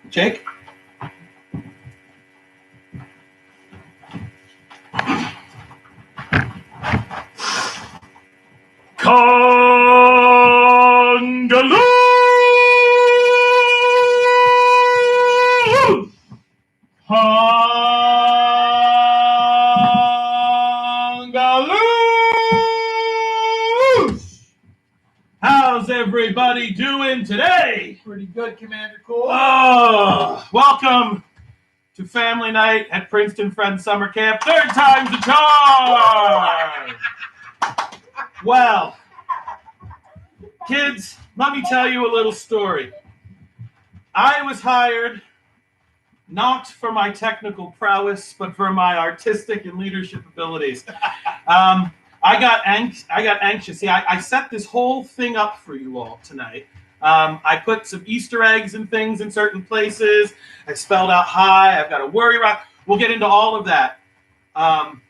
Jake? Kungaloosh! Kungaloosh! How's everybody doing today? Pretty good, Commander Cole. Oh, welcome to family night at Princeton Friends Summer Camp. Third time's the charm! Well, kids, let me tell you a little story. I was hired not for my technical prowess, but for my artistic and leadership abilities. I got anxious. See, I set this whole thing up for you all tonight. I put some Easter eggs and things in certain places. I spelled out hi. I've got a worry rock. We'll get into all of that. And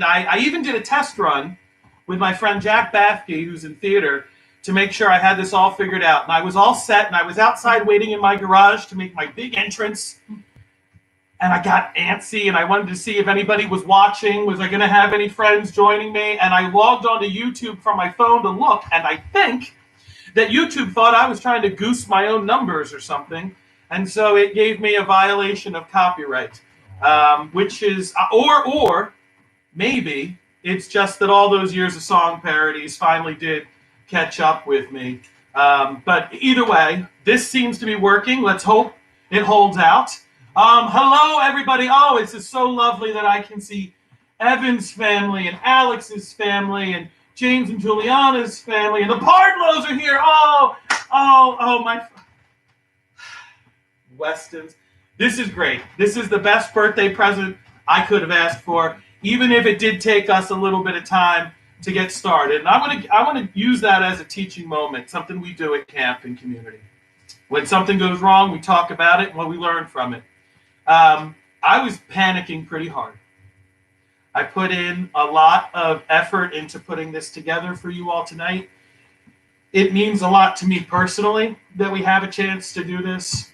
I even did a test run with my friend Jack Bathke, who's in theater, to make sure I had this all figured out. And I was all set, and I was outside waiting in my garage to make my big entrance. And I got antsy, and I wanted to see if anybody was watching. Was I going to have any friends joining me? And I logged onto YouTube from my phone to look, and I think that YouTube thought I was trying to goose my own numbers or something. And so it gave me a violation of copyright, which is, or maybe it's just that all those years of song parodies finally did catch up with me. But either way, this seems to be working. Let's hope it holds out. Hello, everybody. Oh, it's just so lovely that I can see Evan's family and Alex's family and James and Juliana's family. And the Pardlows are here. Oh, my Westons. This is great. This is the best birthday present I could have asked for, even if it did take us a little bit of time to get started. And I want to use that as a teaching moment, something we do at camp and community. When something goes wrong, we talk about it and we learn from it. I was panicking pretty hard. I put in a lot of effort into putting this together for you all tonight. It means a lot to me personally that we have a chance to do this.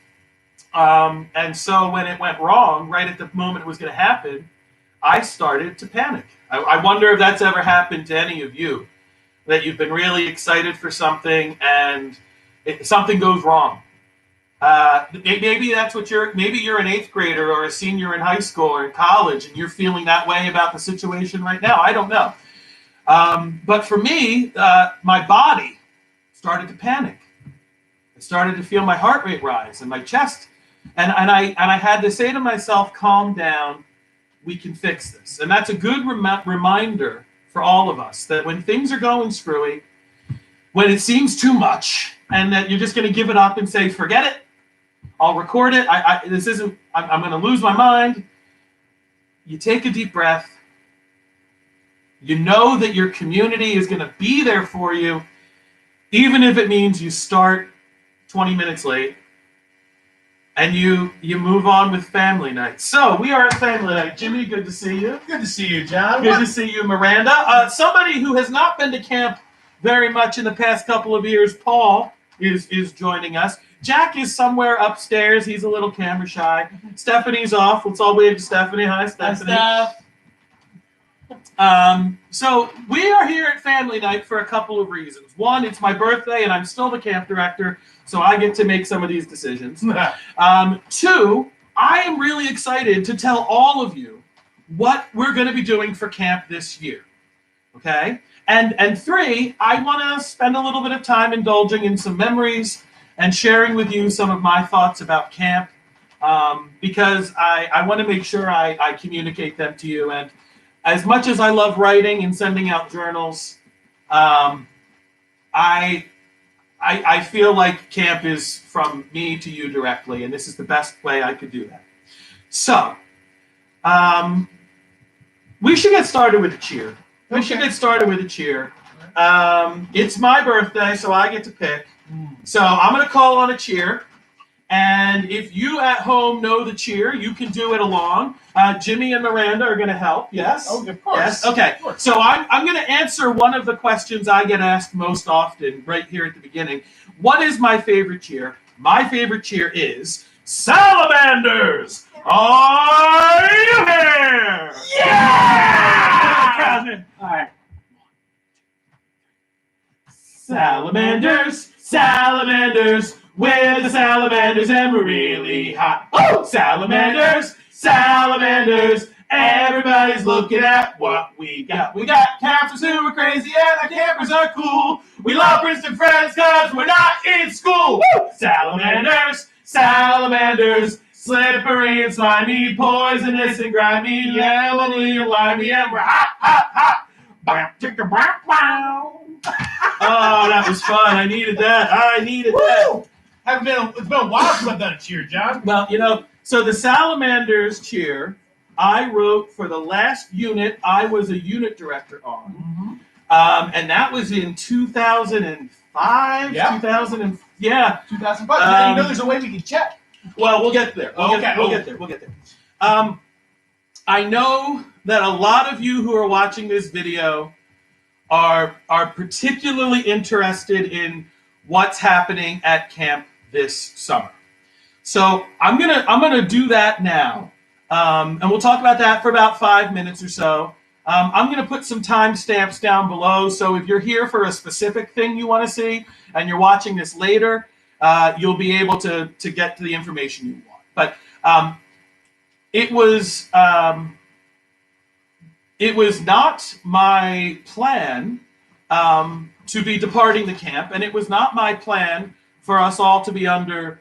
And so when it went wrong, right at the moment it was going to happen, I started to panic. I wonder if that's ever happened to any of you, that you've been really excited for something and something goes wrong. Maybe that's what maybe you're an 8th grader or a senior in high school or in college and you're feeling that way about the situation right now. I don't know. But for me, my body started to panic. I started to feel my heart rate rise and my chest. And I had to say to myself, calm down. We can fix this. And that's a good reminder for all of us that when things are going screwy, when it seems too much, and that you're just going to give it up and say, forget it, I'll record it, I'm going to lose my mind. You take a deep breath. You know that your community is going to be there for you, even if it means you start 20 minutes late. And you move on with family night. So we are at family night. Jimmy, good to see you. Good to see you, John. Good to see you, Miranda. Somebody who has not been to camp very much in the past couple of years, Paul, is joining us. Jack is somewhere upstairs. He's a little camera shy. Stephanie's off. Let's all wave to Stephanie. Hi, Stephanie. Hi, Steph. So we are here at family night for a couple of reasons. One, it's my birthday, and I'm still the camp director, so I get to make some of these decisions. 2, I am really excited to tell all of you what we're going to be doing for camp this year. Okay? And 3, I want to spend a little bit of time indulging in some memories and sharing with you some of my thoughts about camp, because I want to make sure I communicate them to you. And as much as I love writing and sending out journals, I feel like camp is from me to you directly, and this is the best way I could do that. So, we should get started with a cheer. It's my birthday, so I get to pick. So I'm going to call on a cheer. And if you at home know the cheer, you can do it along. Jimmy and Miranda are going to help. Yes? Oh, of course. Yes? Okay. Of course. So I'm going to answer one of the questions I get asked most often right here at the beginning. What is my favorite cheer? My favorite cheer is Salamanders, are you here? Yeah! All right. Salamanders, salamanders, we're the salamanders and we're really hot. Oh, salamanders, salamanders, everybody's looking at what we got. We got campers who are crazy and our campers are cool. We love Princeton Friends because we're not in school. Woo! Salamanders, salamanders, slippery and slimy, poisonous and grimy, yellowy and limey, and we're hot, hot, hot. Bam, chicka, bam, bam. Oh, that was fun. I needed that. It's been a while since I've done a cheer, John. Well, so the Salamanders cheer, I wrote for the last unit I was a unit director on. And that was in 2005, Yeah. 2000, yeah. 2005. There's a way we can check. Well, we'll get there. We'll get there. I know that a lot of you who are watching this video are particularly interested in what's happening at camp this summer. So I'm gonna do that now, and we'll talk about that for about 5 minutes or so. I'm gonna put some timestamps down below, so if you're here for a specific thing you want to see and you're watching this later, you'll be able to get to the information you want. But it was not my plan to be departing the camp, and it was not my plan for us all to be under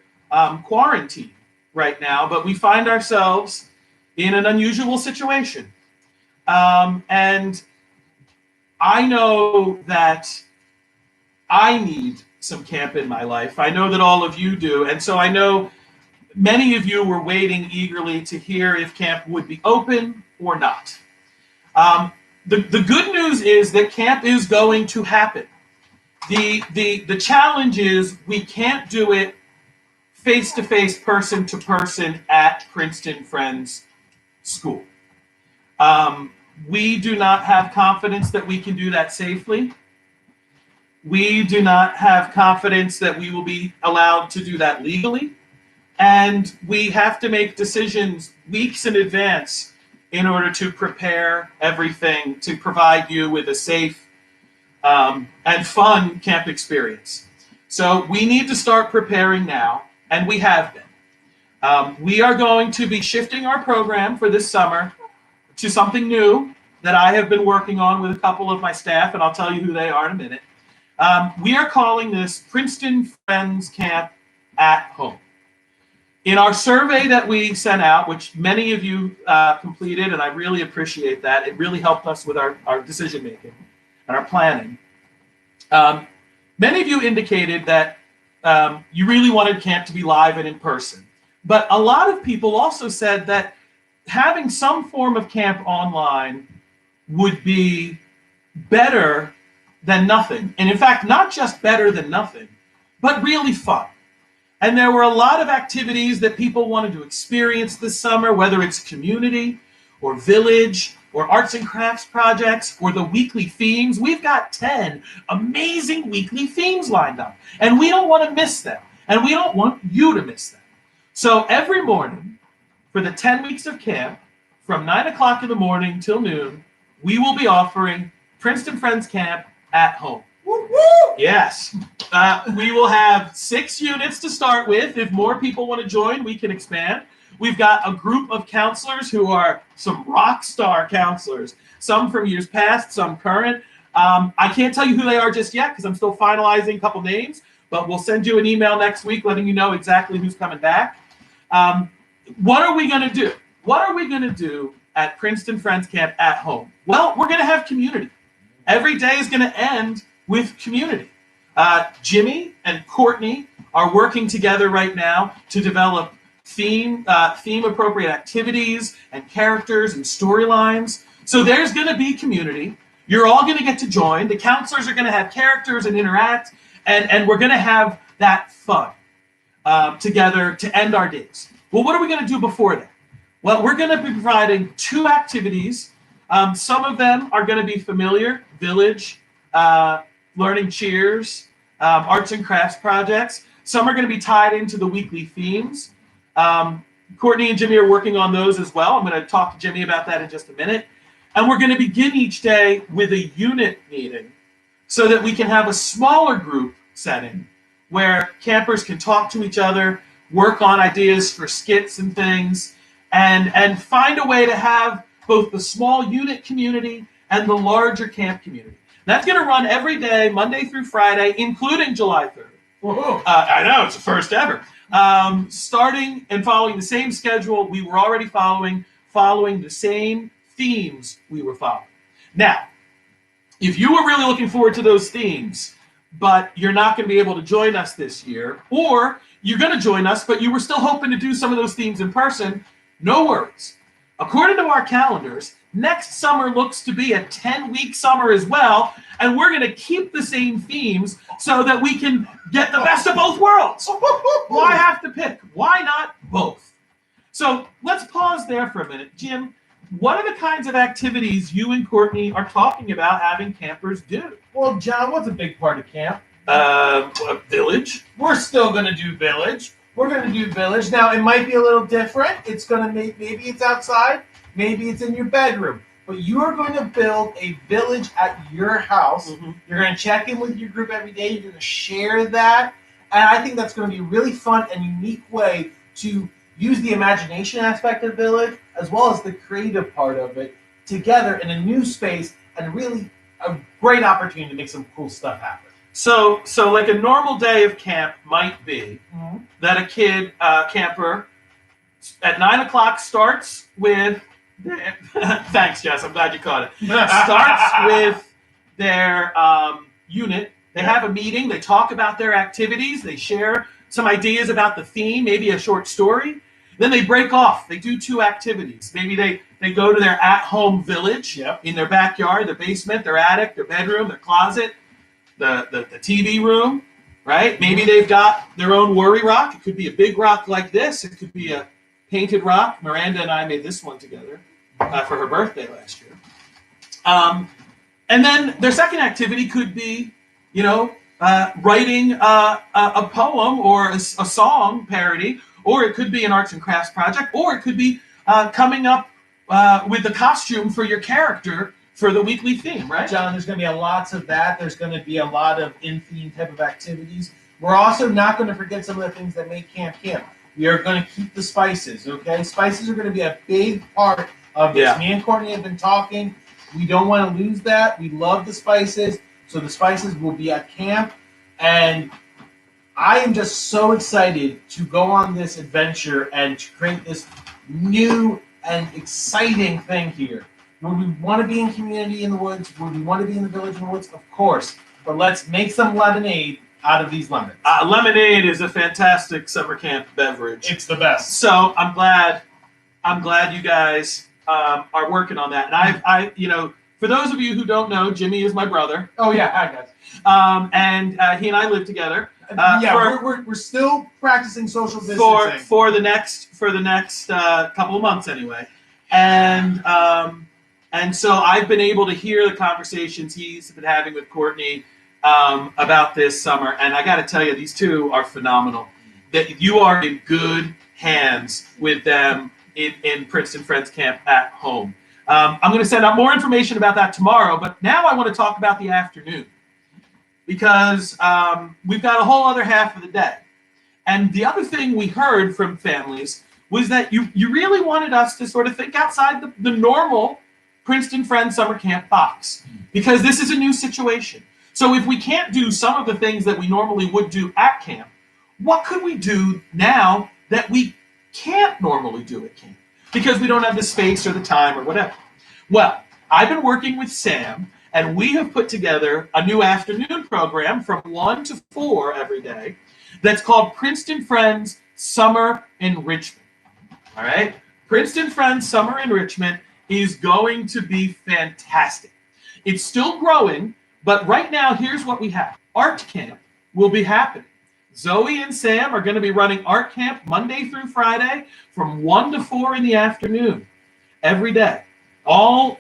quarantine right now, but we find ourselves in an unusual situation. And I know that I need some camp in my life. I know that all of you do, and so I know many of you were waiting eagerly to hear if camp would be open or not. The good news is that camp is going to happen. The challenge is we can't do it face-to-face, person-to-person at Princeton Friends School. We do not have confidence that we can do that safely. We do not have confidence that we will be allowed to do that legally. And we have to make decisions weeks in advance in order to prepare everything to provide you with a safe and fun camp experience. So we need to start preparing now, and we have been. We are going to be shifting our program for this summer to something new that I have been working on with a couple of my staff, and I'll tell you who they are in a minute. We are calling this Princeton Friends Camp at Home. In our survey that we sent out, which many of you completed, and I really appreciate that, it really helped us with our decision making and our planning. Many of you indicated that you really wanted camp to be live and in person. But a lot of people also said that having some form of camp online would be better than nothing. And in fact, not just better than nothing, but really fun. And there were a lot of activities that people wanted to experience this summer, whether it's community or village or arts and crafts projects or the weekly themes. We've got 10 amazing weekly themes lined up, and we don't want to miss them, and we don't want you to miss them. So every morning for the 10 weeks of camp, from 9 o'clock in the morning till noon, we will be offering Princeton Friends Camp at Home. Yes. We will have 6 units to start with. If more people want to join, we can expand. We've got a group of counselors who are some rock star counselors, some from years past, some current. I can't tell you who they are just yet because I'm still finalizing a couple names, but we'll send you an email next week letting you know exactly who's coming back. What are we going to do? What are we going to do at Princeton Friends Camp at Home? Well, we're going to have community. Every day is going to end with community. Jimmy and Courtney are working together right now to develop theme-appropriate activities and characters and storylines. So there's going to be community. You're all going to get to join. The counselors are going to have characters and interact, and we're going to have that fun together to end our days. Well, what are we going to do before that? Well, we're going to be providing 2 activities. Some of them are going to be familiar: village, learning cheers, arts and crafts projects. Some are going to be tied into the weekly themes. Courtney and Jimmy are working on those as well. I'm going to talk to Jimmy about that in just a minute. And we're going to begin each day with a unit meeting so that we can have a smaller group setting where campers can talk to each other, work on ideas for skits and things, and find a way to have both the small unit community and the larger camp community. That's going to run every day, Monday through Friday, including July 3rd. I know, it's the first ever. Starting and following the same schedule we were already following the same themes we were following. Now, if you were really looking forward to those themes, but you're not going to be able to join us this year, or you're going to join us, but you were still hoping to do some of those themes in person, no worries. According to our calendars, next summer looks to be a 10-week summer as well, and we're going to keep the same themes so that we can get the best of both worlds. Why have to pick? Why not both? So let's pause there for a minute. Jim, what are the kinds of activities you and Courtney are talking about having campers do? Well, John, what's a big part of camp? A village. We're still going to do village. We're going to do village. Now, it might be a little different. It's going to maybe it's outside. Maybe it's in your bedroom. But you are going to build a village at your house. Mm-hmm. You're going to check in with your group every day. You're going to share that. And I think that's going to be a really fun and unique way to use the imagination aspect of village as well as the creative part of it together in a new space, and really a great opportunity to make some cool stuff happen. So like a normal day of camp might be that a kid, camper, at 9 o'clock starts with, thanks Jess, I'm glad you caught it, starts with their unit. They have a meeting, they talk about their activities, they share some ideas about the theme, maybe a short story. Then they break off. They do 2 activities. Maybe they go to their at-home village in their backyard, their basement, their attic, their bedroom, their closet, the TV room, right? Maybe they've got their own worry rock. It could be a big rock like this. It could be a painted rock. Miranda and I made this one together for her birthday last year. And then their second activity could be, writing a poem or a song parody, or it could be an arts and crafts project, or it could be coming up with the costume for your character for the weekly theme, right? John, there's going to be lots of that. There's going to be a lot of in-theme type of activities. We're also not going to forget some of the things that make camp camp. We are going to keep the spices, okay? Spices are going to be a big part of this. Yeah. Me and Courtney have been talking. We don't want to lose that. We love the spices. So the spices will be at camp. And I am just so excited to go on this adventure and to create this new and exciting thing here. Would we want to be in community in the woods? Would we want to be in the village in the woods? Of course. But let's make some lemonade out of these lemons. Lemonade is a fantastic summer camp beverage. It's the best. So I'm glad you guys are working on that. And I for those of you who don't know, Jimmy is my brother. Oh yeah, hi guys. And he and I live together. We're still practicing social distancing for the next couple of months anyway. And so I've been able to hear the conversations he's been having with Courtney about this summer, and I got to tell you, these two are phenomenal. That you are in good hands with them in Princeton Friends Camp at home. I'm going to send out more information about that tomorrow, but now I want to talk about the afternoon, because we've got a whole other half of the day. And the other thing we heard from families was that you really wanted us to sort of think outside the normal Princeton Friends Summer Camp box, because this is a new situation. So if we can't do some of the things that we normally would do at camp, what could we do now that we can't normally do at camp because we don't have the space or the time or whatever? Well, I've been working with Sam, and we have put together a new afternoon program from 1 to 4 every day that's called Princeton Friends Summer Enrichment. All right? Princeton Friends Summer Enrichment is going to be fantastic. It's still growing, but right now, here's what we have. Art camp will be happening. Zoe and Sam are going to be running art camp Monday through Friday from 1 to 4 in the afternoon every day. All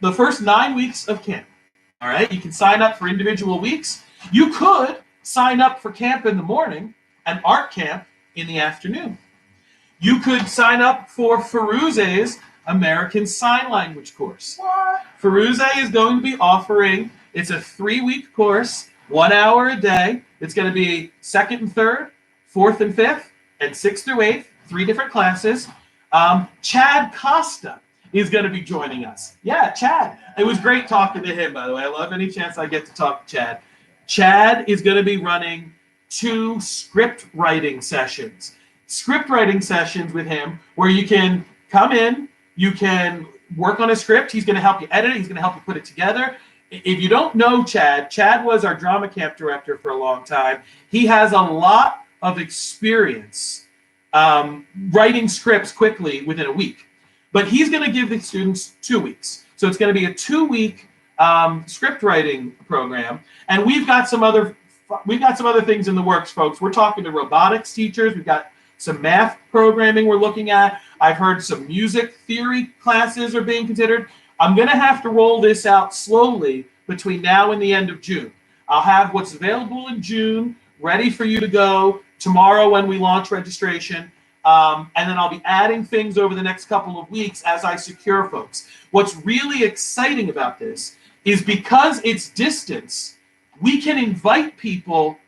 the first 9 weeks of camp. All right? You can sign up for individual weeks. You could sign up for camp in the morning and art camp in the afternoon. You could sign up for Firuze's American Sign Language course. What? Firuze is going to be offering, it's a 3-week course, 1 hour a day. It's going to be 2nd and 3rd, 4th and 5th, and 6th through 8th, 3 different classes. Chad Costa is going to be joining us. Yeah, Chad. It was great talking to him, by the way. I love any chance I get to talk to Chad. Chad is going to be running 2 script writing sessions. Script writing sessions with him where you can come in, you can work on a script. He's going to help you edit it. He's going to help you put it together. If you don't know Chad, Chad was our drama camp director for a long time. He has a lot of experience writing scripts quickly within a week. But he's going to give the students 2 weeks. So it's going to be a 2-week script writing program. And we've got some other things in the works, folks. We're talking to robotics teachers. We've got some math programming we're looking at. I've heard some music theory classes are being considered. I'm going to have to roll this out slowly between now and the end of June. I'll have what's available in June ready for you to go tomorrow when we launch registration. And then I'll be adding things over the next couple of weeks as I secure folks. What's really exciting about this is because it's distance, we can invite people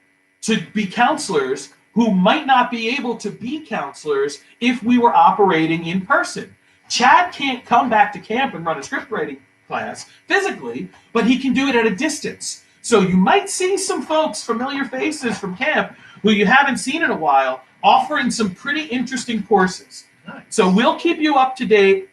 to be counselors who might not be able to be counselors if we were operating in person. Chad can't come back to camp and run a script writing class physically, but he can do it at a distance. So you might see some folks, familiar faces from camp, who you haven't seen in a while, offering some pretty interesting courses. Nice. So we'll keep you up to date.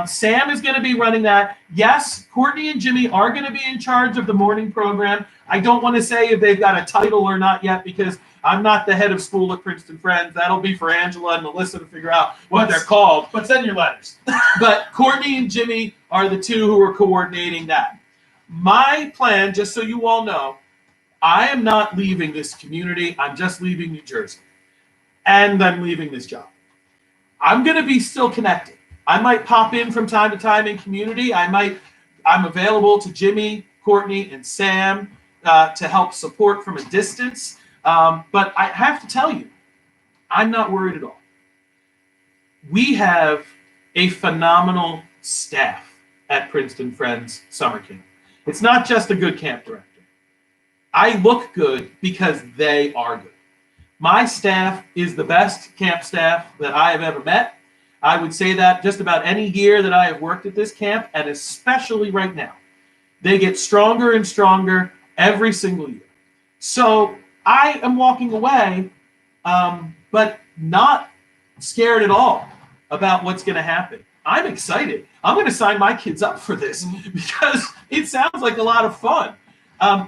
Sam is going to be running that. Yes, Courtney and Jimmy are going to be in charge of the morning program. I don't want to say if they've got a title or not yet because I'm not the head of school at Princeton Friends. That'll be for Angela and Melissa to figure out what they're called. But send your letters. But Courtney and Jimmy are the two who are coordinating that. My plan, just so you all know, I am not leaving this community. I'm just leaving New Jersey. And I'm leaving this job. I'm going to be still connected. I might pop in from time to time in community. I'm available to Jimmy, Courtney, and Sam to help support from a distance. But I have to tell you, I'm not worried at all. We have a phenomenal staff at Princeton Friends Summer Camp. It's not just a good camp director. I look good because they are good. My staff is the best camp staff that I have ever met. I would say that just about any year that I have worked at this camp, and especially right now. They get stronger and stronger every single year. So I am walking away, but not scared at all about what's going to happen. I'm excited. I'm going to sign my kids up for this because it sounds like a lot of fun.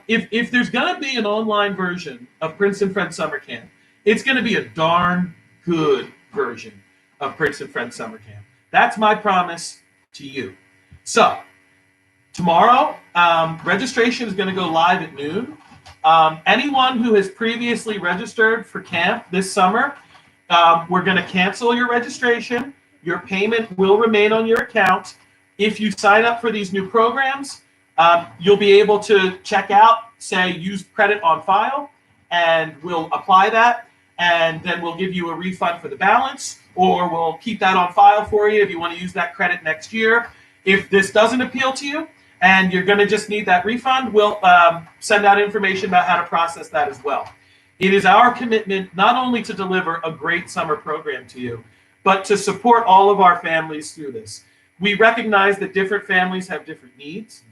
If there's going to be an online version of Princeton Friends Summer Camp, it's going to be a darn good version of Princeton Friends Summer Camp. That's my promise to you. So, tomorrow, registration is going to go live at noon. Anyone who has previously registered for camp this summer, we're going to cancel your registration. Your payment will remain on your account. If you sign up for these new programs, you'll be able to check out, say, use credit on file, and we'll apply that, and then we'll give you a refund for the balance, or we'll keep that on file for you if you want to use that credit next year. If this doesn't appeal to you, and you're going to just need that refund, we'll send out information about how to process that as well. It is our commitment not only to deliver a great summer program to you, but to support all of our families through this. We recognize that different families have different needs.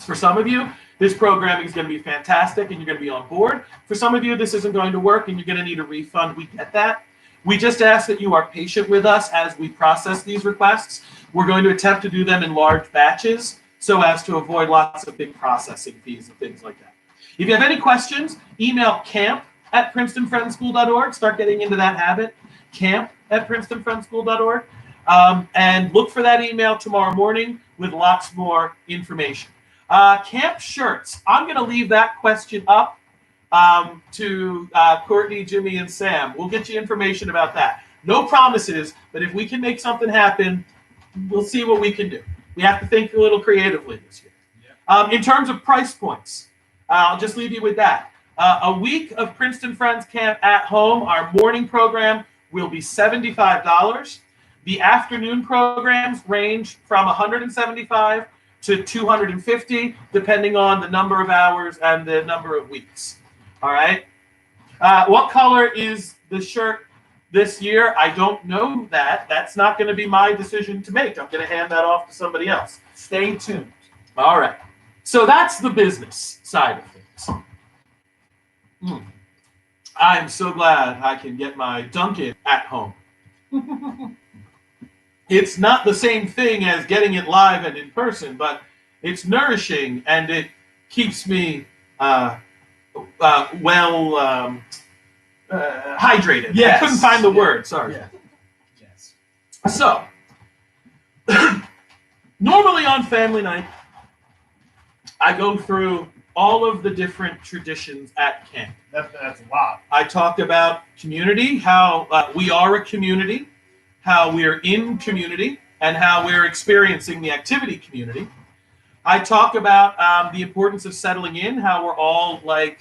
For some of you, this programming is going to be fantastic and you're going to be on board. For some of you, this isn't going to work and you're going to need a refund. We get that. We just ask that you are patient with us as we process these requests. We're going to attempt to do them in large batches so as to avoid lots of big processing fees and things like that. If you have any questions, email camp@princetonfriendschool.org. Start getting into that habit, camp@princetonfriendschool.org. And look for that email tomorrow morning with lots more information. Camp shirts. I'm going to leave that question up to Courtney, Jimmy, and Sam. We'll get you information about that. No promises, but if we can make something happen, we'll see what we can do. We have to think a little creatively this year. Yeah. In terms of price points, I'll just leave you with that. A week of Princeton Friends Camp at home, our morning program, will be $75. The afternoon programs range from $175 to $250, depending on the number of hours and the number of weeks. All right. What color is the shirt this year? I don't know that. That's not going to be my decision to make. I'm going to hand that off to somebody else. Stay tuned. All right. So that's the business side of things. I'm so glad I can get my Dunkin' at home. It's not the same thing as getting it live and in person, but it's nourishing and it keeps me hydrated. Yes. I couldn't find the word. Sorry. Yeah. Yes. So, normally on family night, I go through all of the different traditions at camp. That's a lot. I talk about community, how we are a community, how we're in community, and how we're experiencing the activity community. I talk about the importance of settling in, how we're all like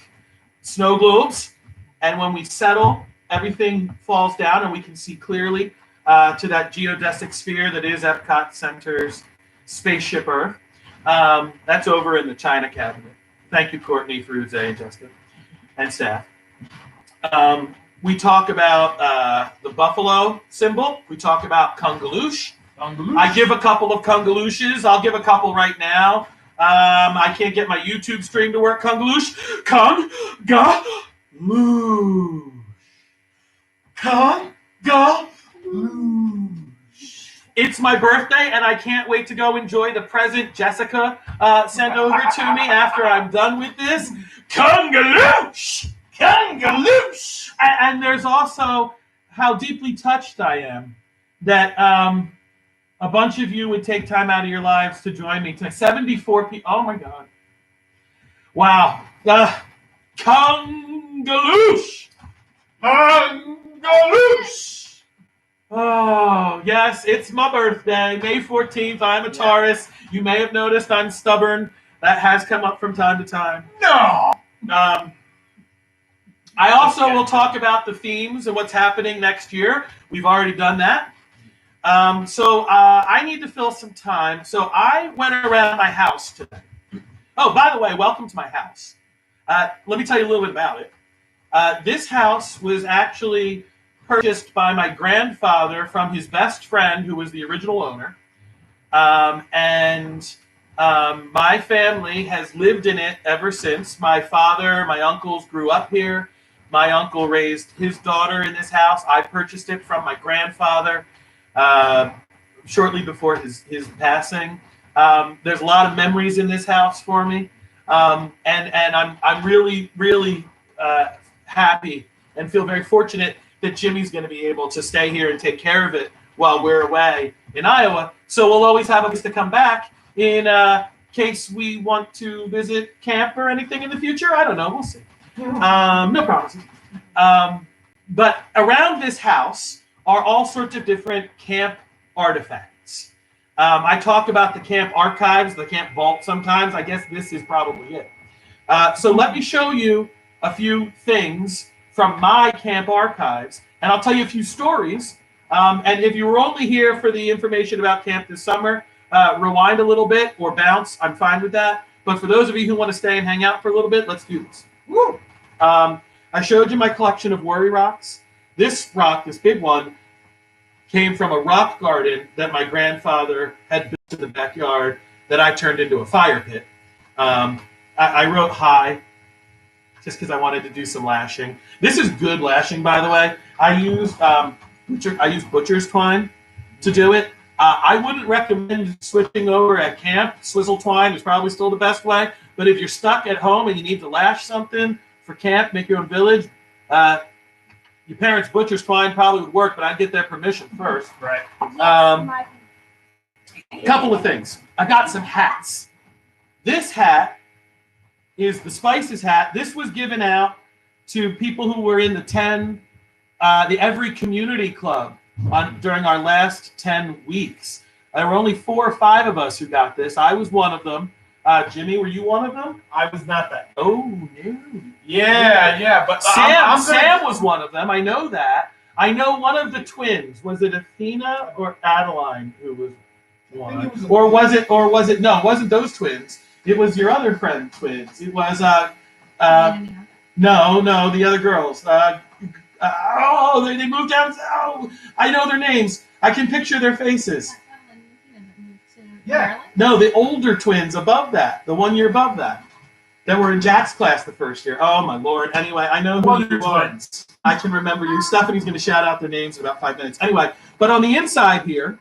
snow globes, and when we settle, everything falls down and we can see clearly to that geodesic sphere that is Epcot Center's spaceship Earth. That's over in the China cabinet. Thank you, Courtney, Fruze, and Jessica, and staff. We talk about the buffalo symbol. We talk about Kungaloosh. I give a couple of Kungalooshes. I'll give a couple right now. I can't get my YouTube stream to work. Kungaloosh. Kungaloosh. Kungaloosh. It's my birthday, and I can't wait to go enjoy the present Jessica sent over to me after I'm done with this. Kungaloosh! Kungaloosh! And there's also how deeply touched I am that a bunch of you would take time out of your lives to join me tonight. 74 people. Oh, my God. Wow. Kungaloosh! Kungaloosh! Oh, yes, it's my birthday, May 14th. I'm a Taurus. You may have noticed I'm stubborn. That has come up from time to time. No! I also will talk about the themes and what's happening next year. We've already done that. So I need to fill some time. So I went around my house today. Oh, by the way, welcome to my house. Let me tell you a little bit about it. This house was actually purchased by my grandfather from his best friend, who was the original owner. And my family has lived in it ever since. My father, my uncles grew up here. My uncle raised his daughter in this house. I purchased it from my grandfather shortly before his passing. There's a lot of memories in this house for me. And I'm really, really happy and feel very fortunate that Jimmy's going to be able to stay here and take care of it while we're away in Iowa. So we'll always have a place to come back in case we want to visit camp or anything in the future. I don't know. We'll see. No promises. But around this house are all sorts of different camp artifacts. I talk about the camp archives, the camp vault sometimes. I guess this is probably it. So let me show you a few things from my camp archives, and I'll tell you a few stories. And if you were only here for the information about camp this summer, rewind a little bit or bounce. I'm fine with that. But for those of you who want to stay and hang out for a little bit, let's do this. Woo! I showed you my collection of worry rocks. This rock, this big one, came from a rock garden that my grandfather had built in the backyard that I turned into a fire pit. I wrote hi just because I wanted to do some lashing. This is good lashing, by the way. I used butcher's twine to do it. I wouldn't recommend switching over at camp. Swizzle twine is probably still the best way. But if you're stuck at home and you need to lash something for camp, make your own village, your parents' butcher's twine probably would work, but I'd get their permission first. Right. Couple of things. I got some hats. This hat is the Spices hat. This was given out to people who were in the Every Community Club during our last 10 weeks. There were only 4 or 5 of us who got this. I was one of them. Jimmy, were you one of them? I was not that. Oh, no. Yeah, but Sam was one of them. I know that. I know one of the twins. Was it Athena or Adeline who was one? It was Or was it no, it wasn't those twins. It was your other friend twins. It was no, the other girls. They moved down. Oh, I know their names. I can picture their faces. Yeah. No, the older twins above that. The 1 year above that. That were in Jack's class the first year. Oh my lord. Anyway, I know who you are. twins. I can remember you. Stephanie's going to shout out their names in about 5 minutes. Anyway, but on the inside here,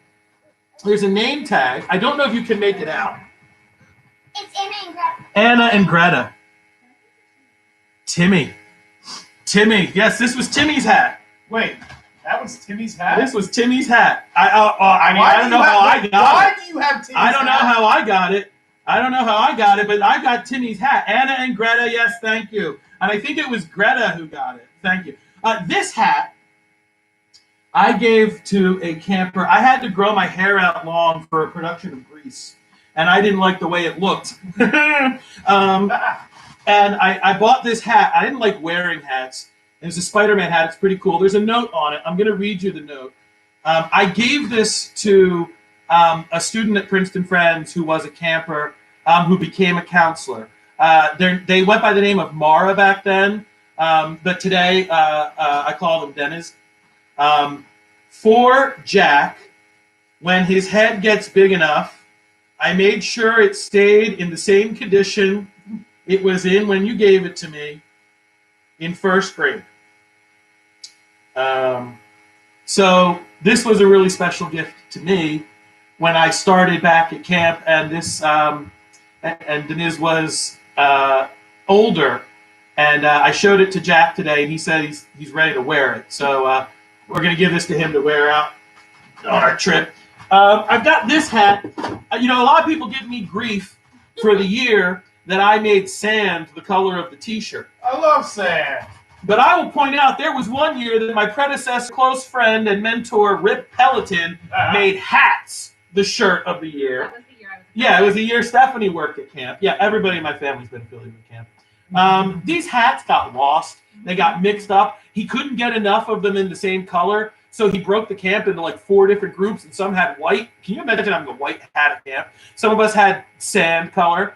there's a name tag. I don't know if you can make it out. It's Anna and Greta. Anna and Greta. Timmy. Yes, this was Timmy's hat. Wait, that was Timmy's hat? This was Timmy's hat. I don't know how I got it. Why do you have Timmy's hat? I don't know how I got it. But I got Timmy's hat. Anna and Greta, yes, thank you. And I think it was Greta who got it. Thank you. This hat I gave to a camper. I had to grow my hair out long for a production of Grease, and I didn't like the way it looked. And I bought this hat. I didn't like wearing hats. It was a Spider-Man hat. It's pretty cool. There's a note on it. I'm going to read you the note. I gave this to a student at Princeton Friends who was a camper who became a counselor. They went by the name of Mara back then, but today I call them Dennis. For Jack, when his head gets big enough, I made sure it stayed in the same condition it was in when you gave it to me in first grade. So this was a really special gift to me when I started back at camp, and this and Denise was older, and I showed it to Jack today, and he said he's ready to wear it. So we're going to give this to him to wear out on our trip. I've got this hat. A lot of people give me grief for the year that I made sand the color of the T-shirt. I love sand. But I will point out there was one year that my predecessor, close friend, and mentor Rip Peloton made hats the shirt of the year. That was the year I was. Yeah, it was the year Stephanie worked at camp. Yeah, everybody in my family's been affiliated with camp. These hats got lost. They got mixed up. He couldn't get enough of them in the same color, so he broke the camp into like 4 different groups, and some had white. Can you imagine having a white hat at camp? Some of us had sand color.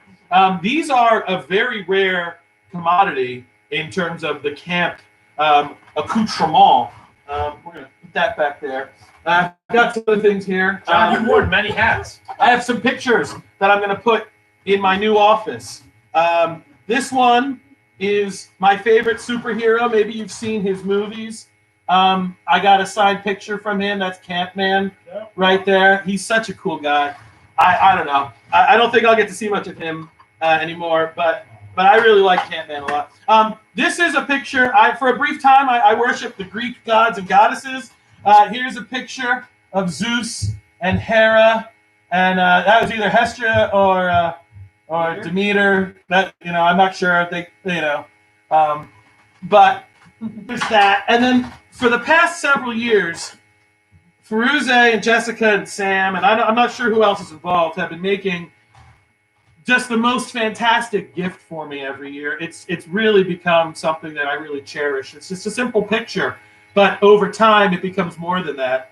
These are a very rare commodity in terms of the camp accoutrement. We're going to put that back there. I've got some other things here. John, you wore many hats. I have some pictures that I'm going to put in my new office. This one is my favorite superhero. Maybe you've seen his movies. I got a signed picture from him. That's Camp Man right there. He's such a cool guy. I don't know. I don't think I'll get to see much of him anymore, but I really like Camp Man a lot. This is a picture. For a brief time, I worshiped the Greek gods and goddesses. Here's a picture of Zeus and Hera, and that was either Hestia or Demeter. That I'm not sure if they but there's that. And then for the past several years, Feruze and Jessica and Sam, and I'm not sure who else is involved, have been making just the most fantastic gift for me every year. It's really become something that I really cherish. It's just a simple picture, but over time it becomes more than that.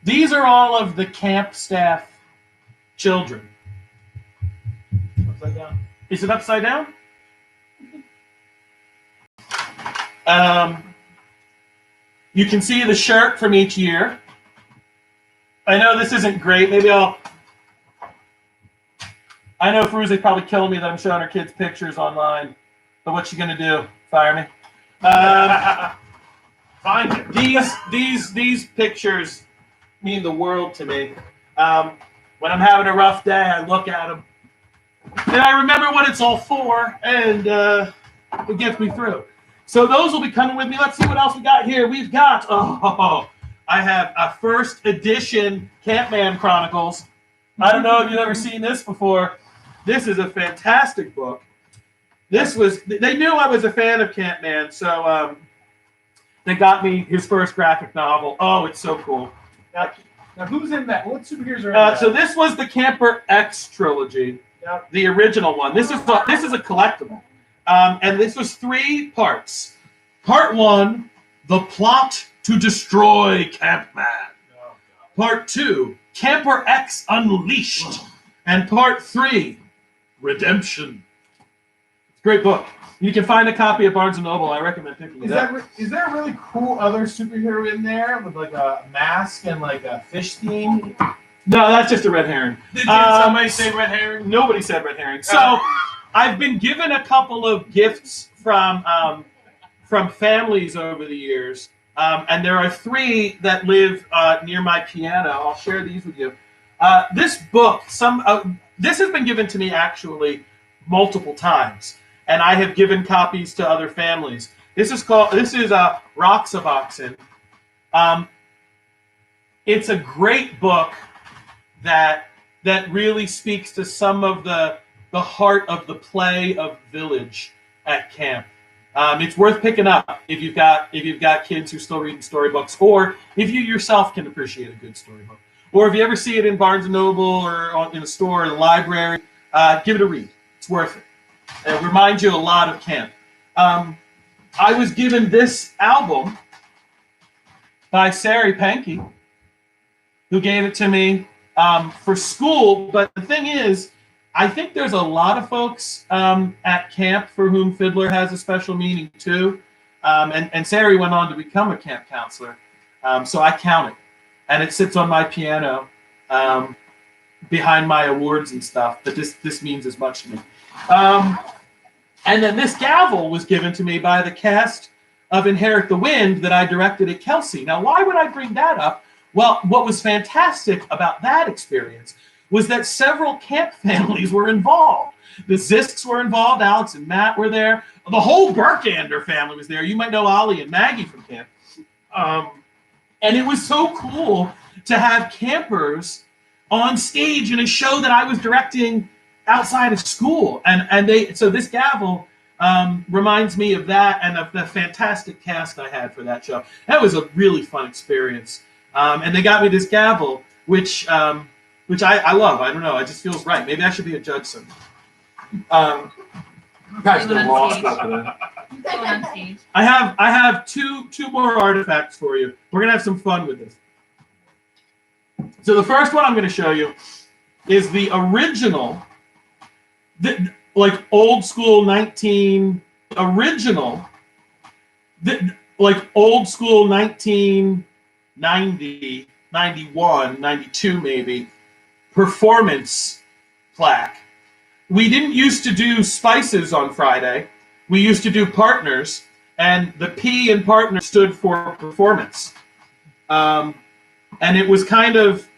These are all of the camp staff children. Upside down. Is it upside down? You can see the shirt from each year. I know this isn't great. I know Feruze's probably killing me that I'm showing her kids pictures online, but what's she gonna do? Fire me? Find it. These pictures mean the world to me. When I'm having a rough day, I look at them, and I remember what it's all for, and it gets me through. So those will be coming with me. Let's see what else we got here. We've got, I have a first edition Campman Chronicles. I don't know if you've ever seen this before. This is a fantastic book. They knew I was a fan of Campman, so they got me his first graphic novel. Oh, it's so cool. Now who's in that? What superheroes are in that? So this was the Camper X trilogy, the original one. This is a collectible. And this was 3 parts. Part 1 The Plot to Destroy Campman. Oh, Part 2, Camper X Unleashed. And Part 3, Redemption. It's a great book. You can find a copy at Barnes & Noble. I recommend picking it up. Is there a really cool other superhero in there with like a mask and like a fish theme? No, that's just a red herring. Did somebody say red herring? Nobody said red herring. So I've been given a couple of gifts from families over the years, and there are 3 that live near my piano. I'll share these with you. This book, this has been given to me actually multiple times, and I have given copies to other families. This is Rocks of Oxen. It's a great book that really speaks to some of the heart of the play of village at camp. It's worth picking up if you've got kids who are still reading storybooks, or if you yourself can appreciate a good storybook, or if you ever see it in Barnes & Noble or in a store or the library, give it a read. It's worth it. It reminds you a lot of camp. I was given this album by Sari Pankey, who gave it to me for school. But the thing is, I think there's a lot of folks at camp for whom Fiddler has a special meaning too. And Sari went on to become a camp counselor. So I count it. And it sits on my piano behind my awards and stuff. But this means as much to me. And then this gavel was given to me by the cast of Inherit the Wind that I directed at Kelsey. Now, why would I bring that up? Well, what was fantastic about that experience was that several camp families were involved. The Zisks were involved. Alex and Matt were there. The whole Burkander family was there. You might know Ollie and Maggie from camp. And it was so cool to have campers on stage in a show that I was directing outside of school. So this gavel reminds me of that and of the fantastic cast I had for that show. That was a really fun experience. And they got me this gavel, which I love. I don't know. It just feels right. Maybe I should be a judge someday. Guys, been lost about that. I have two more artifacts for you. We're gonna have some fun with this. So the first one I'm going to show you is the original, old school 1990, school 1990, 91, 92 maybe, performance plaque. We didn't used to do spices on Friday. We used to do partners, and the P in partner stood for performance. And it was kind of,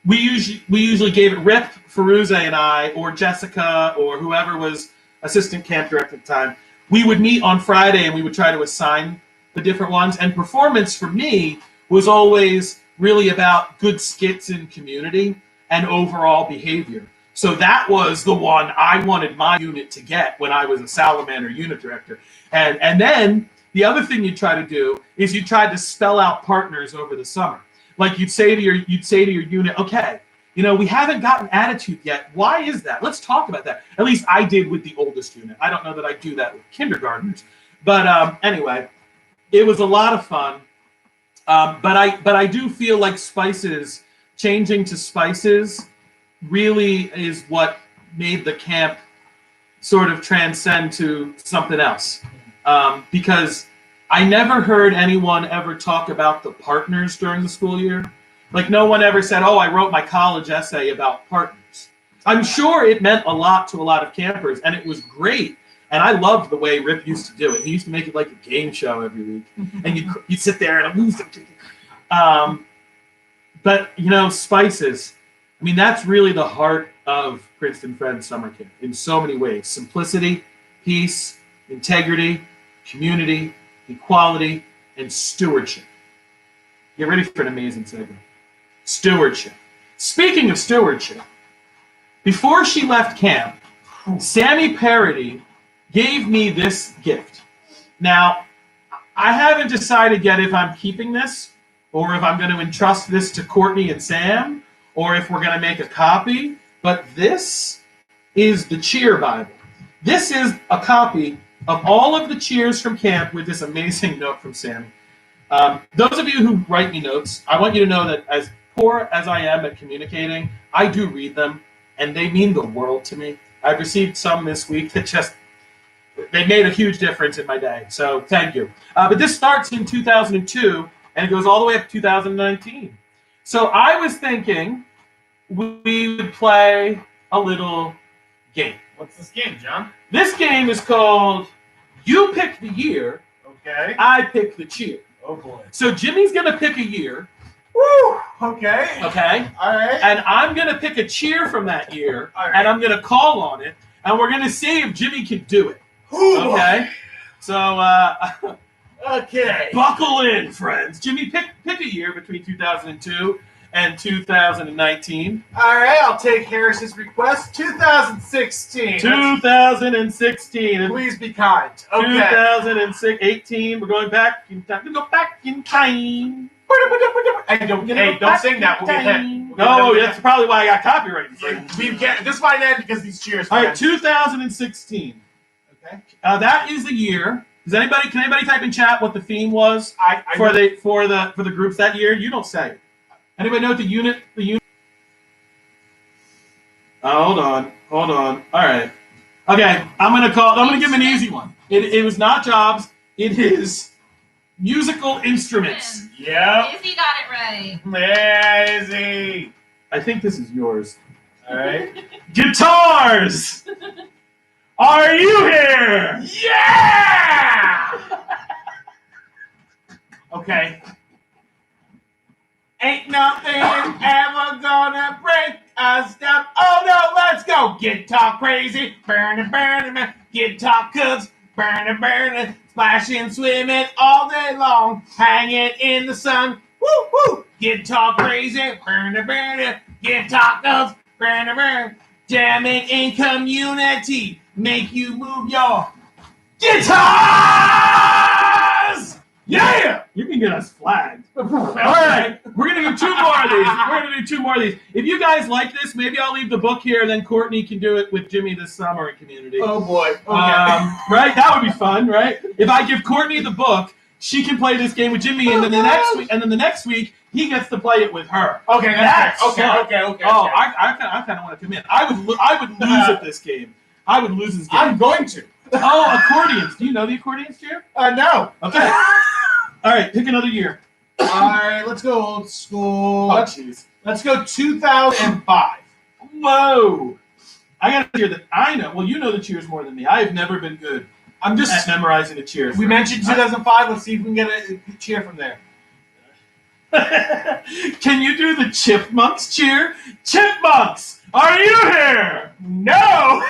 we usually gave it Rip, Feruza, and I, or Jessica, or whoever was assistant camp director at the time. We would meet on Friday and we would try to assign the different ones. And performance for me was always really about good skits in community and overall behavior. So that was the one I wanted my unit to get when I was a Salamander unit director. And then the other thing you try to do is you try to spell out partners over the summer. Like you'd say to your unit, okay, we haven't gotten attitude yet. Why is that? Let's talk about that. At least I did with the oldest unit. I don't know that I do that with kindergartners. But anyway, it was a lot of fun. But I do feel like spices, changing to spices, really is what made the camp sort of transcend to something else. Because I never heard anyone ever talk about the partners during the school year. Like no one ever said, oh, I wrote my college essay about partners. I'm sure it meant a lot to a lot of campers, and it was great. And I loved the way Rip used to do it. He used to make it like a game show every week. And you'd sit there and lose them. But, spices. I mean, that's really the heart of Princeton Friends Summer Camp in so many ways. Simplicity, peace, integrity, community, equality, and stewardship. Get ready for an amazing segment. Stewardship. Speaking of stewardship, before she left camp, Sammy Parody gave me this gift. Now, I haven't decided yet if I'm keeping this or if I'm going to entrust this to Courtney and Sam or if we're going to make a copy, but this is the Cheer Bible. This is a copy of all of the cheers from camp with this amazing note from Sammy. Those of you who write me notes, I want you to know that as poor as I am at communicating, I do read them, and they mean the world to me. I've received some this week that they made a huge difference in my day. So thank you. But this starts in 2002, and it goes all the way up to 2019. So I was thinking we would play a little game. What's this game, John? This game is called You Pick the Year, Okay. I Pick the Cheer. Oh boy. So Jimmy's going to pick a year. Woo! Okay. Okay? All right. And I'm going to pick a cheer from that year, All right. and I'm going to call on it, and we're going to see if Jimmy can do it. Ooh, Okay? So, Okay. buckle in, friends. Jimmy, pick a year between 2002 and 2019. All right, I'll take Harris's request. 2016. 2016. Please be kind. Okay. 2018. We're going back in time. We go back in time. Hey, don't sing that. We'll get hit. No, that's probably why I got copyright infringement. This might end because these cheers. All right, 2016. Okay. That is the year. Can anybody type in chat what the theme was for the groups that year? You don't say. Anybody know what the unit? Oh, hold on. All right. Okay, I'm gonna give him an easy one. It was not jobs. It is musical instruments. Yep. Izzy got it right. Lazy. I think this is yours. All right. Guitars. Are you here? Yeah. Okay. Ain't nothing ever gonna break us down. Oh no, let's go. Guitar crazy, burning, man. Guitar cooks, burning, splashing, swimming all day long, hanging in the sun. Woo woo. Guitar crazy, burning. Guitar cooks, burning, jamming in community, make you move your guitars. Yeah. You can get us flagged. All right, we're gonna do two more of these. If you guys like this, maybe I'll leave the book here, and then Courtney can do it with Jimmy this summer in community. Oh boy. Okay. Right? That would be fun, right? If I give Courtney the book, she can play this game with Jimmy, and then the next week he gets to play it with her. Okay, that's fun. okay. Oh, I kind of want to come in. I would lose at this game. I would lose this game. I'm going to. Oh, accordions. Do you know the accordions, Chair? No. Okay. All right, pick another year. All right, let's go old school. Oh, jeez. Let's go 2005. Whoa. I got a cheer that I know. Well, you know the cheers more than me. I have never been good I'm just. at memorizing the cheers. We mentioned 2005. Let's see if we can get a cheer from there. Can you do the Chipmunks cheer? Chipmunks, are you here? No.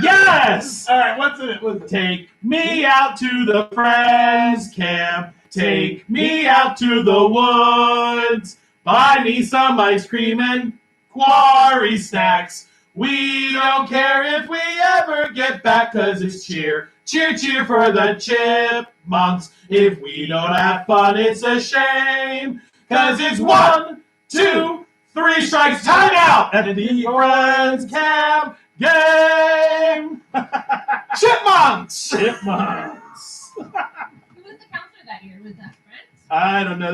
Yes. All right, what's it? Take me out to the Friends Camp. Take me out to the woods. Buy me some ice cream and quarry snacks. We don't care if we ever get back, 'cause it's cheer, cheer, cheer for the Chipmunks. If we don't have fun, it's a shame, 'cause it's 1, 2, 3 strikes, time out at the Friends Camp game. Chipmunks! Chipmunks. Who was the counselor that year? Was that Friends? I don't know.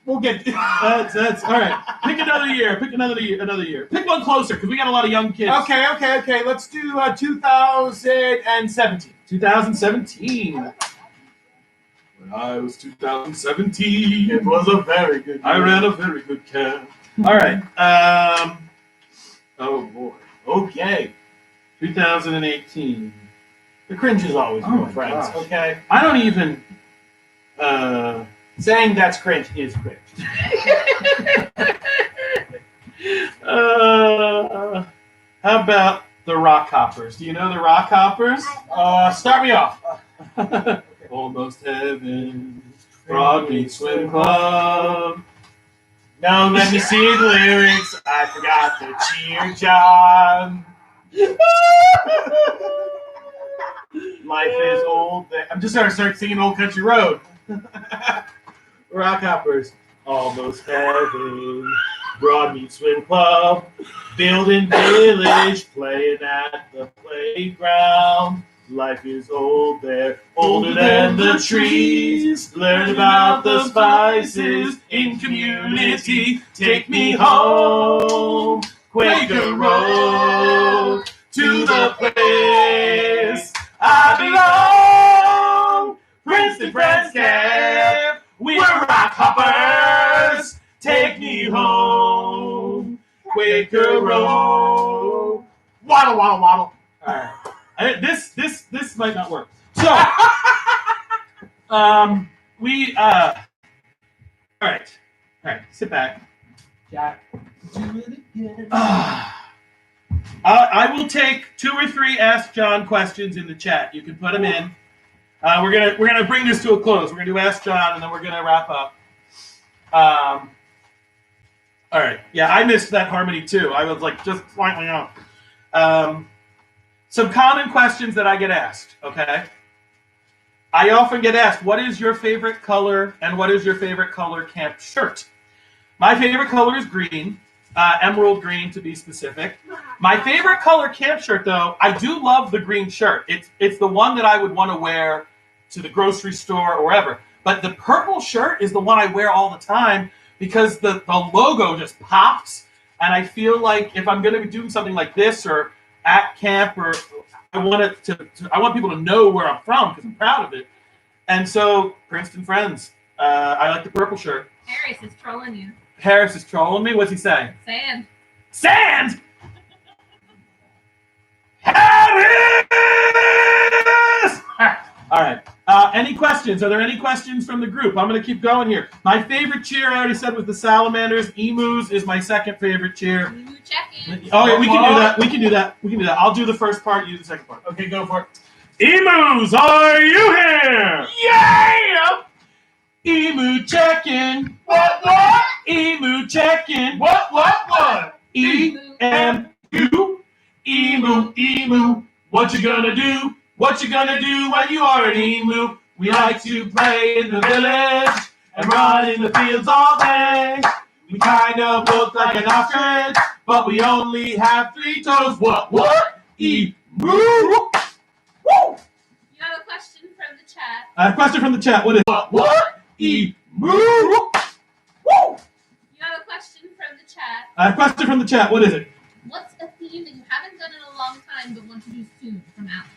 We'll get. That's all right. Pick another year. Pick another year. Pick one closer, because we got a lot of young kids. Okay. Let's do 2017. 2017. When I was 2017, It was a very good year. I ran a very good camp. All right. Oh boy. Okay. 2018. The cringe is always Oh good, my friends. gosh. Okay. I don't even. Saying that's cringe is cringe. How about the Rock Hoppers? Do you know the Rock Hoppers? Start me off. Almost Heaven, Broadmead Swim Club. No, let me see the lyrics. I forgot the cheer job. Life is old. I'm just gonna start singing Old Country Road. Rock Hoppers. Almost Heaven, Broadmead Swim Club, Building Village, playing at the playground. Life is old there, older than the trees. Learn about the spices in community. Take me home, Quaker Road, to the place I belong. Princeton Friends Camp, we're rock hoppers. Take me home, Quaker Road. Waddle, waddle, waddle. All right. This might not work. So, all right, sit back. Jack, do it again. I will take 2 or 3 Ask John questions in the chat. You can put them in. We're gonna bring this to a close. We're gonna do Ask John, and then we're gonna wrap up. All right. Yeah, I missed that harmony too. I was like just slightly off. Some common questions that I get asked, okay? I often get asked, what is your favorite color and what is your favorite color camp shirt? My favorite color is green, emerald green to be specific. My favorite color camp shirt, though, I do love the green shirt. It's the one that I would want to wear to the grocery store or wherever. But the purple shirt is the one I wear all the time because the logo just pops. And I feel like if I'm going to be doing something like this or at camp, or I want people to know where I'm from because I'm proud of it. And so, Princeton Friends, I like the purple shirt. Harris is trolling you. Harris is trolling me. What's he saying? Sand. Sand! Harris! All right. Any questions? Are there any questions from the group? I'm going to keep going here. My favorite cheer, I already said, was the Salamanders. Emus is my second favorite cheer. Emu check-in. Oh, yeah, we can do that. We can do that. I'll do the first part, you do the second part. Okay, go for it. Emus, are you here? Yeah! Emu check-in. What? Emu check-in. What? E-M-U. Emu. What you gonna do? What you gonna do when you are an emu? We like to play in the village and run in the fields all day. We kind of look like an ostrich, but we only have 3 toes. What? Emu. Woo! You have a question from the chat. I have a question from the chat. What is what? Emu. Woo! You have a question from the chat. I have a question from the chat. What is it? What's a theme that you haven't done in a long time but want to do soon from Alex?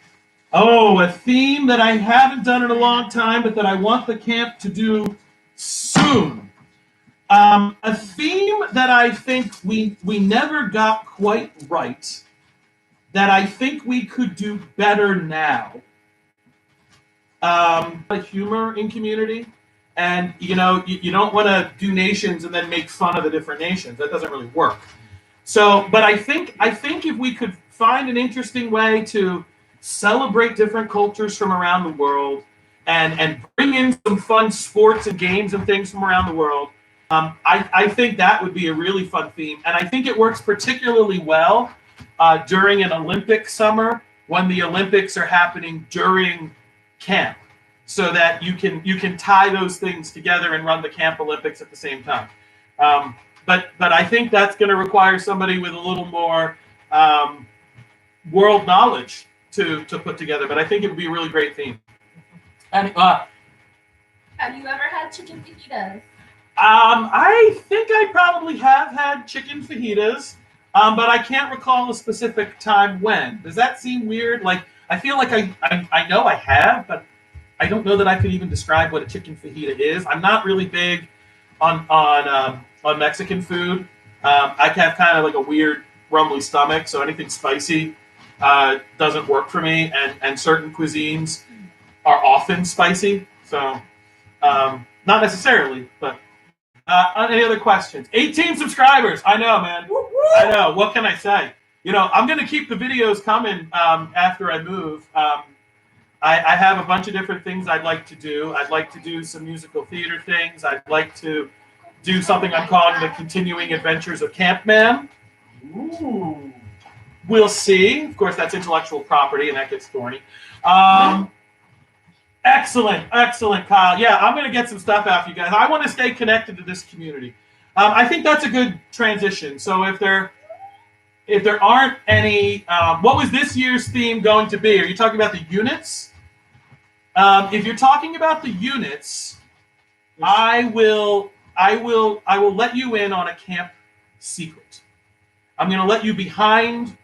Oh, a theme that I haven't done in a long time, but that I want the camp to do soon. A theme that I think we never got quite right, that I think we could do better now. Humor in community, and you don't want to do nations and then make fun of the different nations. That doesn't really work. So, but I think if we could find an interesting way to celebrate different cultures from around the world and bring in some fun sports and games and things from around the world, I think that would be a really fun theme. And I think it works particularly well during an Olympic summer when the Olympics are happening during camp, so that you can tie those things together and run the Camp Olympics at the same time. But I think that's going to require somebody with a little more world knowledge to put together. But I think it would be a really great theme. And Have you ever had chicken fajitas? I think I probably have had chicken fajitas, but I can't recall a specific time when. Does that seem weird? Like, I feel like I know I have, but I don't know that I could even describe what a chicken fajita is. I'm not really big on Mexican food. I have kind of like a weird rumbly stomach, so anything spicy doesn't work for me, and certain cuisines are often spicy, so not necessarily, but any other questions? 18 subscribers. I know, man. I know. What can I say? I'm going to keep the videos coming after I move. I have a bunch of different things I'd like to do. I'd like to do some musical theater things. I'd like to do something I'm calling the Continuing Adventures of Campman. Ooh. We'll see. Of course, that's intellectual property, and that gets thorny. Excellent, Kyle. Yeah, I'm going to get some stuff out for you guys. I want to stay connected to this community. I think that's a good transition. So if there if there aren't any, what was this year's theme going to be? Are you talking about the units? If you're talking about the units, I will let you in on a camp secret. I'm going to let you behind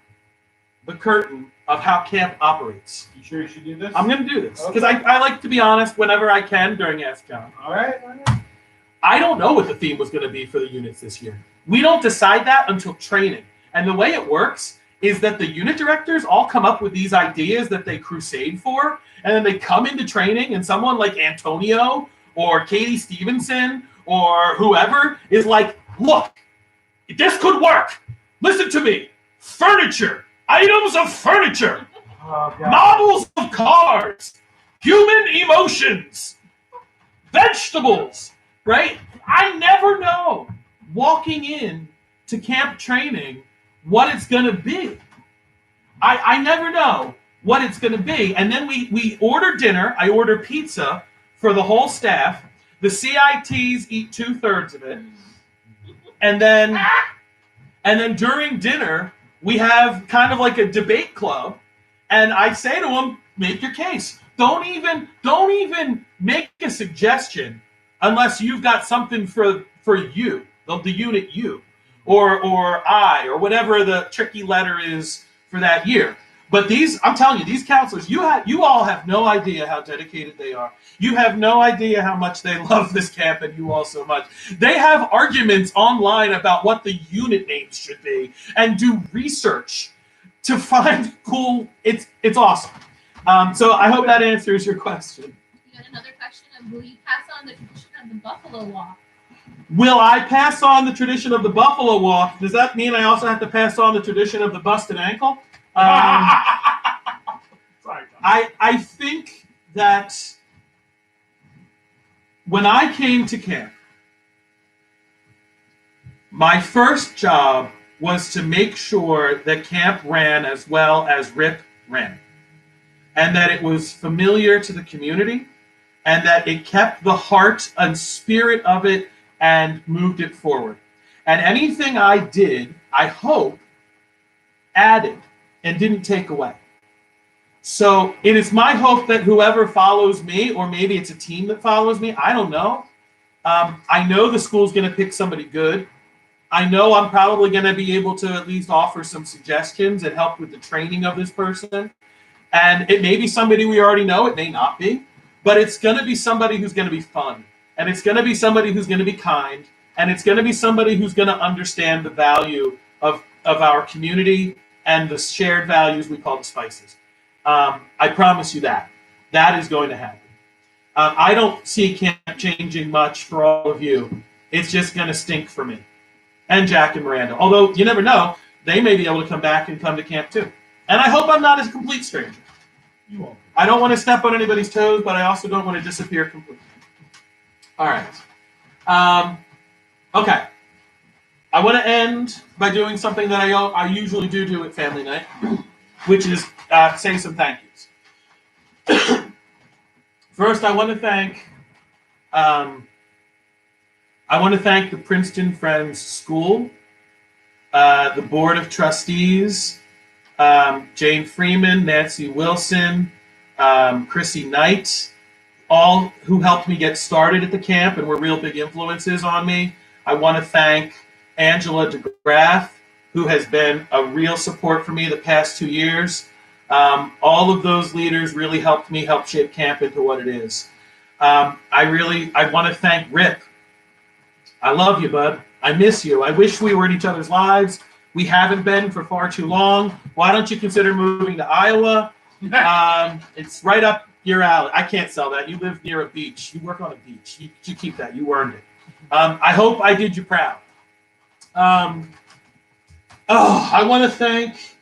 the curtain of how camp operates. You sure you should do this? I'm going to do this because Okay. I like to be honest whenever I can during Ask John. All right. I don't know what the theme was going to be for the units this year. We don't decide that until training. And the way it works is that the unit directors all come up with these ideas that they crusade for, and then they come into training, and someone like Antonio or Katie Stevenson or whoever is like, look, this could work. Listen to me. Furniture, items of furniture, Oh, God. models of cars, human emotions, vegetables, right? I never know walking in to camp training what it's going to be. I never know what it's going to be. And then we order dinner. I order pizza for the whole staff. The CITs eat 2/3 of it. And then during dinner, we have kind of like a debate club. And I say to them, make your case. Don't even make a suggestion unless you've got something for you, the unit you, or I, or whatever the tricky letter is for that year. But I'm telling you, these counselors, you all have no idea how dedicated they are. You have no idea how much they love this camp and you all so much. They have arguments online about what the unit names should be and do research to find cool. It's awesome. So I hope that answers your question. You got another question of will you pass on the tradition of the buffalo walk? Will I pass on the tradition of the buffalo walk? Does that mean I also have to pass on the tradition of the busted ankle? Sorry, I think that when I came to camp, my first job was to make sure that camp ran as well as Rip ran, and that it was familiar to the community, and that it kept the heart and spirit of it and moved it forward. And anything I did, I hope, added and didn't take away. So it is my hope that whoever follows me, or maybe it's a team that follows me, I don't know. I know the school's going to pick somebody good. I know I'm probably going to be able to at least offer some suggestions and help with the training of this person. And it may be somebody we already know, it may not be, but it's going to be somebody who's going to be fun. And it's going to be somebody who's going to be kind. And it's going to be somebody who's going to understand the value of our community and the shared values we call the spices. I promise you that. That is going to happen. I don't see camp changing much for all of you. It's just going to stink for me. And Jack and Miranda. Although, you never know, they may be able to come back and come to camp too. And I hope I'm not a complete stranger. You won't. I don't want to step on anybody's toes, but I also don't want to disappear completely. All right. Okay. I want to end by doing something that I usually do at family night, which is say some thank yous. First, I want to thank the Princeton Friends School, the Board of Trustees, Jane Freeman, Nancy Wilson, Chrissy Knight, all who helped me get started at the camp and were real big influences on me. I want to thank Angela DeGraff, who has been a real support for me the past 2 years. All of those leaders really helped me help shape camp into what it is. I want to thank Rip. I love you, bud. I miss you. I wish we were in each other's lives. We haven't been for far too long. Why don't you consider moving to Iowa? It's right up your alley. I can't sell that. You live near a beach. You work on a beach. You keep that. You earned it. I hope I did you proud. I want to thank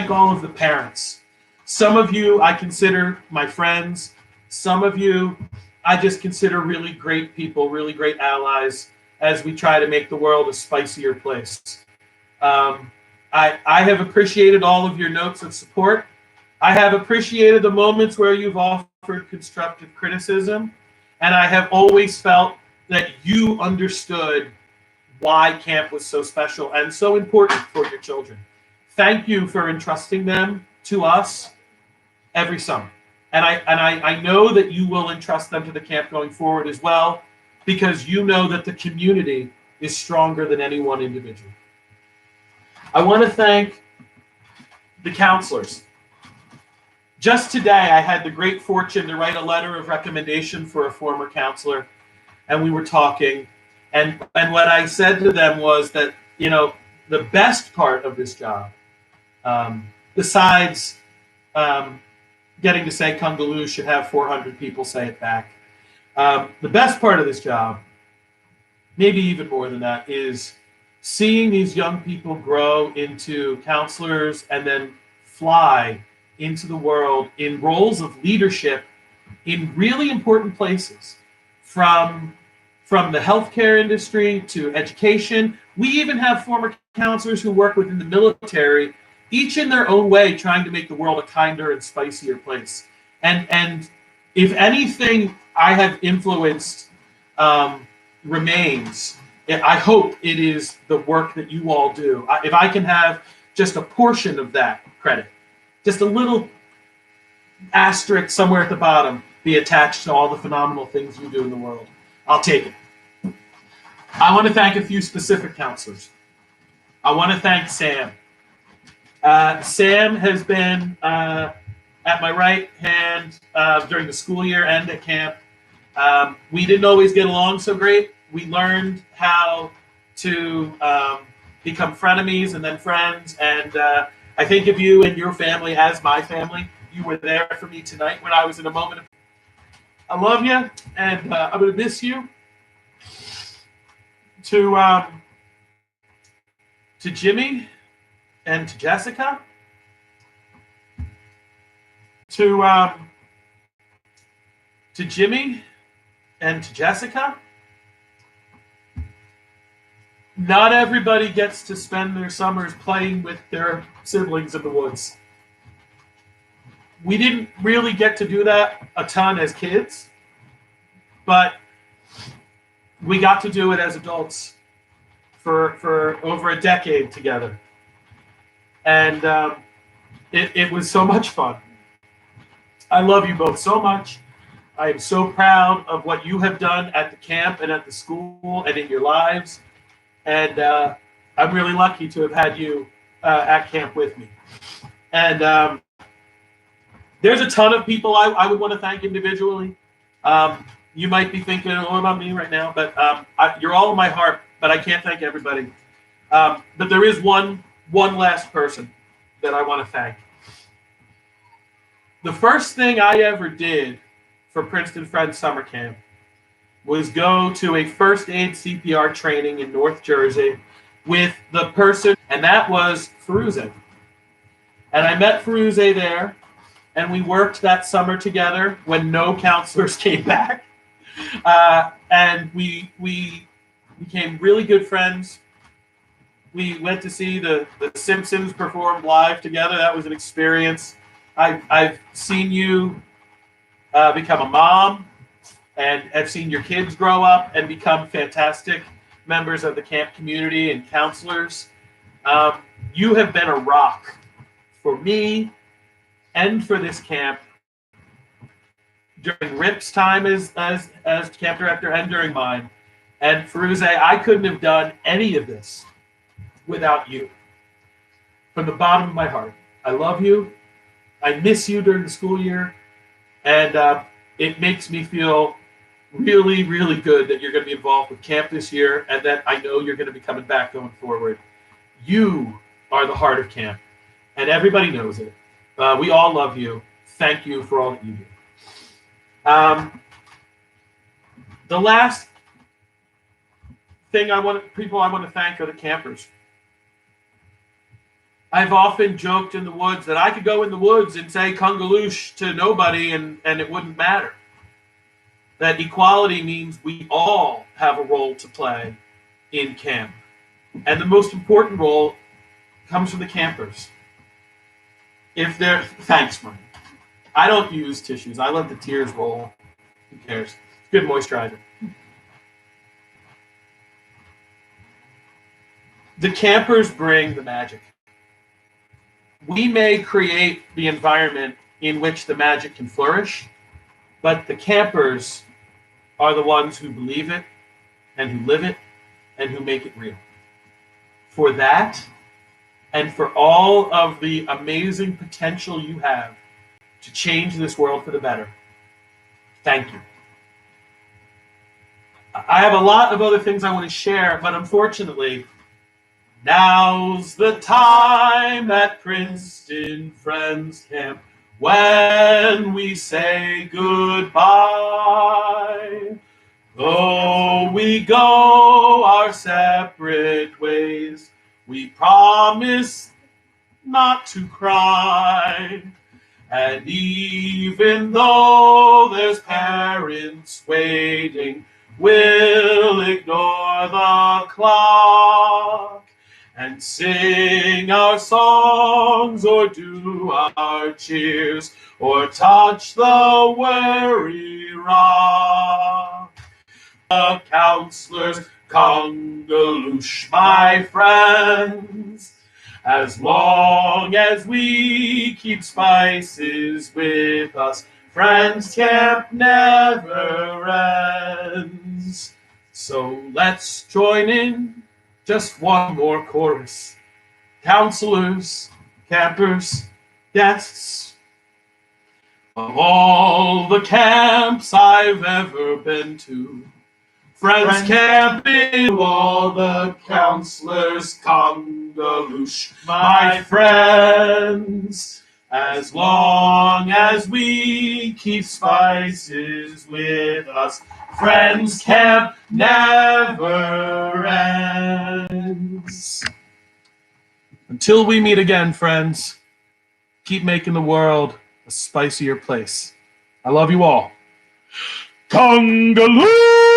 all of the parents. Some of you I consider my friends. Some of you I just consider really great people, really great allies as we try to make the world a spicier place. I have appreciated all of your notes of support. I have appreciated the moments where you've offered constructive criticism, and I have always felt that you understood why camp was so special and so important for your children. Thank you for entrusting them to us every summer. And I know that you will entrust them to the camp going forward as well, because you know that the community is stronger than any one individual. I want to thank the counselors. Just today, I had the great fortune to write a letter of recommendation for a former counselor, and we were talking, and what I said to them was that, you know, the best part of this job, besides getting to say Kungaloosh should have 400 people say it back, the best part of this job, maybe even more than that, is seeing these young people grow into counselors and then fly into the world in roles of leadership in really important places, from the healthcare industry to education. We even have former counselors who work within the military, each in their own way, trying to make the world a kinder and spicier place. And if anything I have influenced remains, I hope it is the work that you all do. If I can have just a portion of that credit, just a little asterisk somewhere at the bottom, be attached to all the phenomenal things you do in the world, I'll take it. I want to thank a few specific counselors. I want to thank Sam. Sam has been at my right hand during the school year and at camp. We didn't always get along so great. We learned how to become frenemies and then friends. And I think of you and your family as my family. You were there for me tonight when I was in a moment of... I love you, and I'm going to miss you. To Jimmy and to Jessica. To Jimmy and to Jessica. Not everybody gets to spend their summers playing with their siblings in the woods. We didn't really get to do that a ton as kids, but we got to do it as adults for over a decade together. And it was so much fun. I love you both so much. I am so proud of what you have done at the camp and at the school and in your lives. And I'm really lucky to have had you at camp with me. And there's a ton of people I would want to thank individually. You might be thinking, oh, about me right now, but you're all in my heart, but I can't thank everybody. But there is one last person that I want to thank. The first thing I ever did for Princeton Friends Summer Camp was go to a first aid CPR training in North Jersey with the person, and that was Firuze. And I met Firuze there, and we worked that summer together when no counselors came back. And we became really good friends. We went to see the Simpsons perform live together. That was an experience. I've seen you become a mom, and I've seen your kids grow up and become fantastic members of the camp community and counselors. You have been a rock for me and for this camp during Rip's time as camp director and during mine. And Firuze, I couldn't have done any of this without you. From the bottom of my heart, I love you. I miss you during the school year. And it makes me feel really, really good that you're going to be involved with camp this year, and that I know you're going to be coming back going forward. You are the heart of camp, and everybody knows it. We all love you. Thank you for all that you do. The last thing I want to thank are the campers. I've often joked in the woods that I could go in the woods and say Kungaloosh to nobody and it wouldn't matter. That equality means we all have a role to play in camp. And the most important role comes from the campers. Thanks, Mike. I don't use tissues. I let the tears roll. Who cares? It's good moisturizer. The campers bring the magic. We may create the environment in which the magic can flourish, but the campers are the ones who believe it and who live it and who make it real. For that, and for all of the amazing potential you have to change this world for the better, thank you. I have a lot of other things I want to share, but unfortunately, now's the time at Princeton Friends Camp when we say goodbye. Though we go our separate ways, we promise not to cry. And even though there's parents waiting, we'll ignore the clock and sing our songs or do our cheers or touch the weary rock. The counselors, Kungaloosh, my friends, as long as we keep spices with us, Friends Camp never ends. So let's join in just one more chorus. Counselors, campers, guests, of all the camps I've ever been to, Friends Camp in all the counselors, Kungaloosh, my friends. As long as we keep spices with us, Friends Camp never ends. Until we meet again, friends, keep making the world a spicier place. I love you all. Kungaloosh!